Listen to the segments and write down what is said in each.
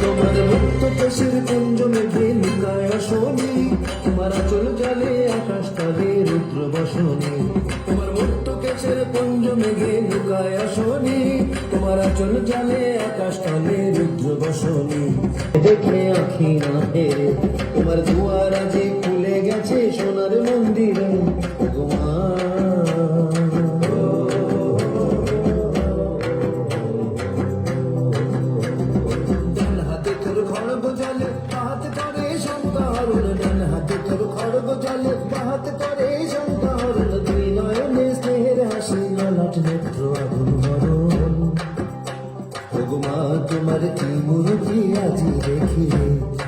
তোমার মুক্ত কেশের কুঞ্জ মেঘে লুকায় আসনি, তোমার আঁচল জালে আকাশ তলে রুদ্র বসনে। তোমার মুক্ত কেশের কুঞ্জ মেঘে লুকায় আসনি, তোমার আঁচল জালে আকাশ তলে রুদ্র বসনে। দেখে আঁখি না হেরে তোমার দুয়ার আজি খুলে গেছে সোনার মন্দিরে। খড়গ জলে বাহাত করে সন্তারণ, ডান হাতে তোর খড়গ জলে বাহাত করে সন্তারণ। দুই নয়নে স্নেহের হাসি ললাট নেত্র আগুন হরণ। ভগমা তোমার কি মূর্তি আজি দেখি,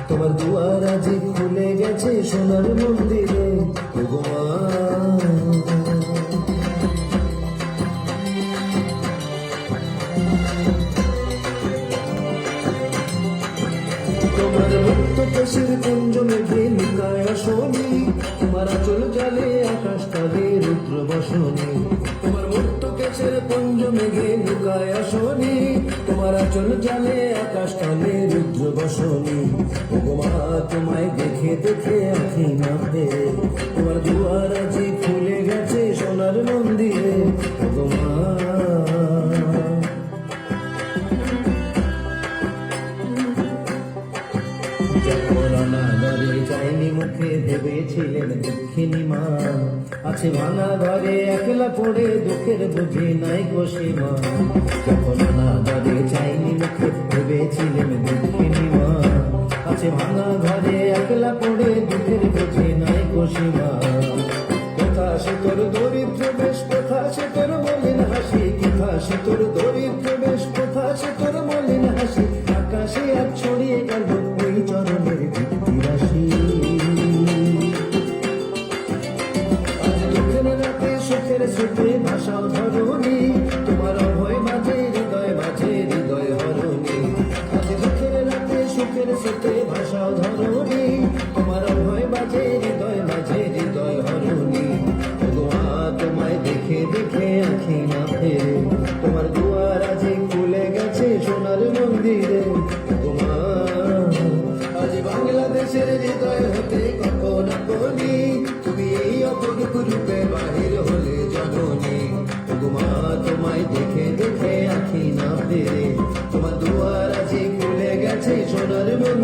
তোমার দুয়ার আজি খুলে গেছে সোনার মন্দিরে। ভগমা তোমার মুক্ত কেশের কুঞ্জ মেঘে লুকায় আসনি, তোমার আঁচল জালে আকাশ তলে রুদ্র বসনে। তোমার মুক্ত কেশের কুঞ্জ মেঘে লুকায় আসনি, তোমার আঁচল জালে আকাশ তলে রুদ্র বসনে। ভগমা তোমায় দেখে দেখে আঁখি না ফেরে, তোমার দুয়ার আজি খুলে গেছে সোনার মন্দিরে। ভগমা যায়নি মুখে ভেবেছিলেন দুঃখিনী মা, আছে ভাঙা ঘরে একলা পড়ে দুঃখের বুঝে নাই গো সীমা। যখন অনাদরে চাইনি মুখে ভেবেছিলেন দুঃখিনী মা, আছে ভাঙা ঘরে একলা পড়ে দুঃখের বুঝে নাই গো সীমা। কোথা সে তোর দরিদ্র বেশ, কোথা সে তোর মলিন হাসি, কোথা সে তোর দরিদ্র বেশ, কোথা সে তোর মলিন হাসি। আকাশে আর ছড়িয়ে গেল ওই চরণের ভিত্তি রাশি। আজ দুঃখের রাতে সুখের সুখে ভাষাও ধরণী, তোমার অভয় মাঝে হৃদয় হরণী। আজ দুঃখের রাতে সুখের সুখে ভাষাও ধরণী, তোমার অভয় মাঝে হৃদয় হরণী। তোমায় দেখে দেখে আঁখি না ফেরে, তোমার দুয়ার আজি খুলে গেছে সোনার মন্দিরে। আজ বাংলাদেশের হৃদয় হতে কখন আপনি, তুমি এই অপরূপ রূপে বাহির হলে জননী। ভগমা তোমায় দেখে দেখে আঁখি না ফেরে, তোমার দুয়ার আজি খুলে গেছে সোনার মন্দিরে।